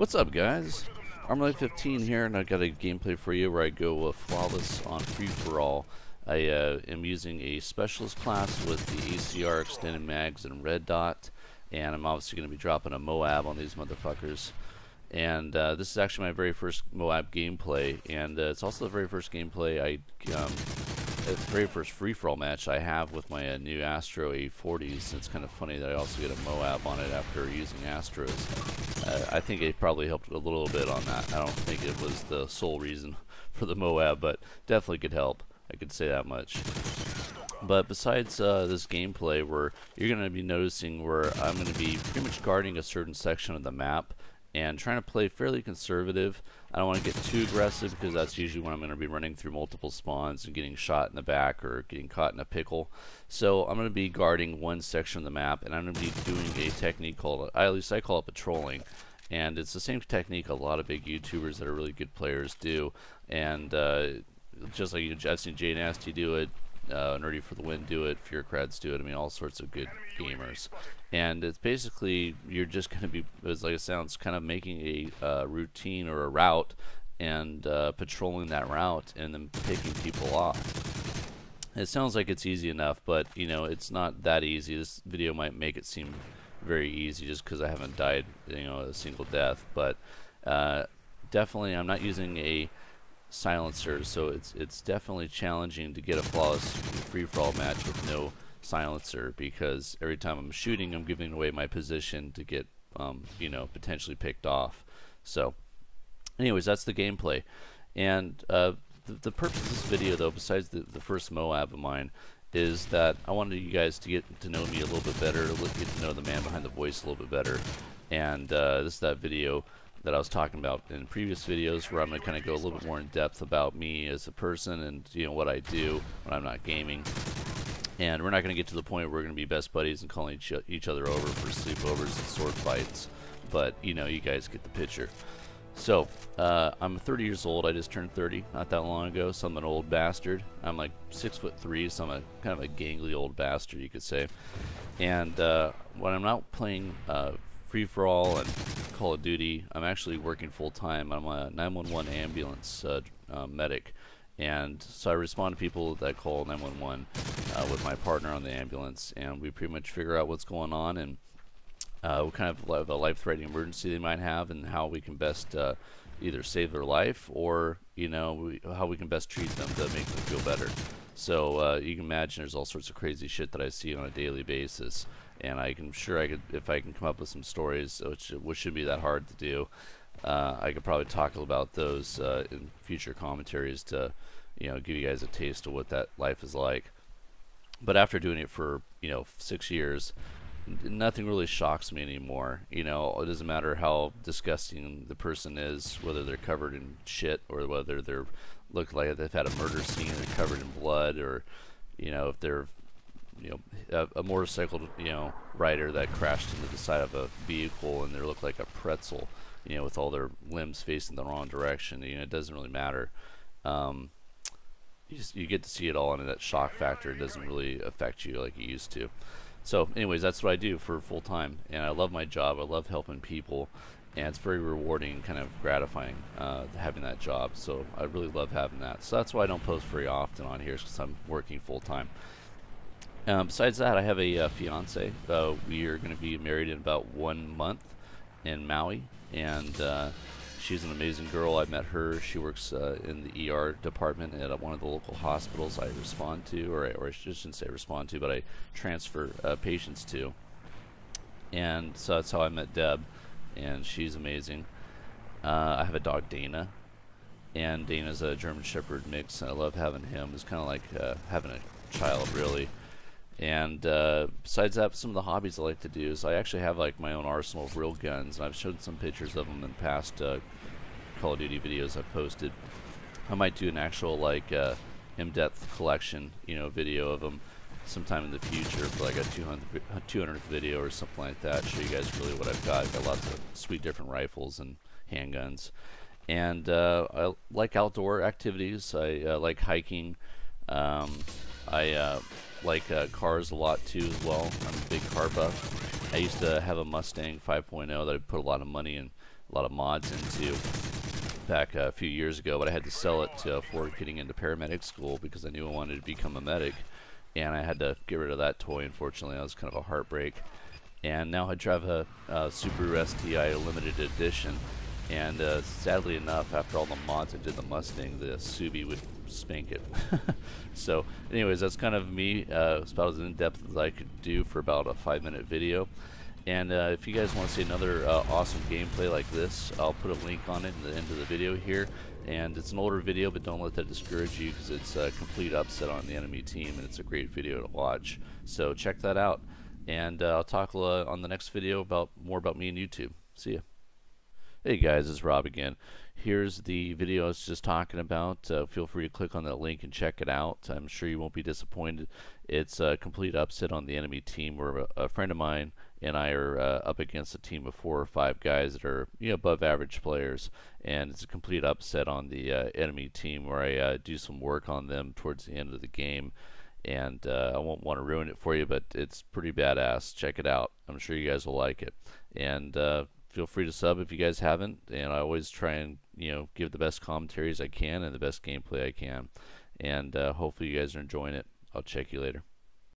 What's up, guys? Armalite015 here, and I got a gameplay for you where I go flawless on free-for-all. I am using a specialist class with the ACR extended mags and red dot, and I'm obviously going to be dropping a MOAB on these motherfuckers. And this is actually my very first MOAB gameplay, and it's also the very first gameplay the very first free-for-all match I have with my new Astro A40s. It's kind of funny that I also get a MOAB on it after using Astros. I think it probably helped a little bit on that. I don't think it was the sole reason for the MOAB, but definitely could help. I could say that much. But besides this gameplay, where you're going to be noticing where I'm going to be pretty much guarding a certain section of the map and trying to play fairly conservative. I don't want to get too aggressive because that's usually when I'm going to be running through multiple spawns and getting shot in the back or getting caught in a pickle. So I'm going to be guarding one section of the map, and I'm going to be doing a technique called, at least I call it patrolling. And it's the same technique a lot of big YouTubers that are really good players do. And just like I've seen Jay Nasty do it, Nerdy for the Win do it, Fearcrads do it. I mean, all sorts of good gamers. And it's basically, you're just going to be, as like it sounds, kind of making a routine or a route and patrolling that route and then picking people off. It sounds like it's easy enough, but you know, it's not that easy. This video might make it seem very easy just because I haven't died, you know, a single death. But definitely, I'm not using a silencer, so it's definitely challenging to get a flawless free-for-all match with no silencer, because every time I'm shooting, I'm giving away my position to get you know, potentially picked off. So anyways, that's the gameplay. And the purpose of this video, though, besides the first MOAB of mine, is that I wanted you guys to get to know me a little bit better, to get to know the man behind the voice a little bit better. And this is that video that I was talking about in previous videos, where I'm going to kind of go a little bit more in depth about me as a person and, you know, what I do when I'm not gaming. And we're not going to get to the point where we're going to be best buddies and calling each other over for sleepovers and sword fights, but you know, you guys get the picture. So I'm 30 years old. I just turned 30 not that long ago, so I'm an old bastard. I'm like 6'3", so I'm a kind of a gangly old bastard, you could say. And when I'm not playing free-for-all and Call of Duty, I'm actually working full-time. I'm a 911 ambulance medic, and so I respond to people that call 911 with my partner on the ambulance, and we pretty much figure out what's going on and what kind of a life-threatening emergency they might have, and how we can best either save their life, or you know, how we can best treat them to make them feel better. So you can imagine there's all sorts of crazy shit that I see on a daily basis, and if I can come up with some stories, which shouldn't be that hard to do, I could probably talk about those in future commentaries to, you know, give you guys a taste of what that life is like. But after doing it for, you know, 6 years, nothing really shocks me anymore. You know, it doesn't matter how disgusting the person is, whether they're covered in shit or whether they're look like they've had a murder scene and they're covered in blood, or you know, if they're, you know, a motorcycle, you know, rider that crashed into the side of a vehicle and they look like a pretzel, you know, with all their limbs facing the wrong direction. You know, it doesn't really matter. You get to see it all, and that shock factor doesn't really affect you like it used to. So anyways, that's what I do for full time, and I love my job. I love helping people, and it's very rewarding, kind of gratifying having that job. So I really love having that. So that's why I don't post very often on here, because I'm working full time. Besides that, I have a fiance. We are going to be married in about 1 month in Maui, and she's an amazing girl. I met her. She works in the ER department at one of the local hospitals I respond to, or I shouldn't say respond to, but I transfer patients to. And so that's how I met Deb, and she's amazing. I have a dog, Dana, and Dana's a German Shepherd mix, and I love having him. It's kind of like having a child, really. And besides that, some of the hobbies I like to do is I actually have like my own arsenal of real guns, and I've showed some pictures of them in past Call of Duty videos I've posted. I might do an actual like in-depth collection, you know, video of them sometime in the future for like a 200th video or something like that. Show you guys really what I've got. I've got lots of sweet different rifles and handguns. And I like outdoor activities. I like hiking. I like cars a lot too as well. I'm a big car buff. I used to have a Mustang 5.0 that I put a lot of money and a lot of mods into back a few years ago, but I had to sell it for getting into paramedic school because I knew I wanted to become a medic, and I had to get rid of that toy. Unfortunately, that was kind of a heartbreak. And now I drive a Subaru STI limited edition, and sadly enough, after all the mods I did the Mustang, the Subi would spank it. So anyways, that's kind of me. It's about as in-depth as I could do for about a 5-minute video. And if you guys want to see another awesome gameplay like this, I'll put a link on it in the end of the video here. And it's an older video, but don't let that discourage you, because it's a complete upset on the enemy team, and it's a great video to watch. So check that out. And I'll talk on the next video about more about me and YouTube. See ya. Hey guys, it's Rob again. Here's the video I was just talking about. Feel free to click on that link and check it out. I'm sure you won't be disappointed. It's a complete upset on the enemy team, where a friend of mine and I are up against a team of 4 or 5 guys that are above average players, and it's a complete upset on the enemy team, where I do some work on them towards the end of the game. And I won't want to ruin it for you, but it's pretty badass. Check it out. I'm sure you guys will like it. And feel free to sub if you guys haven't. And I always try and give the best commentaries I can and the best gameplay I can. And hopefully you guys are enjoying it. I'll check you later.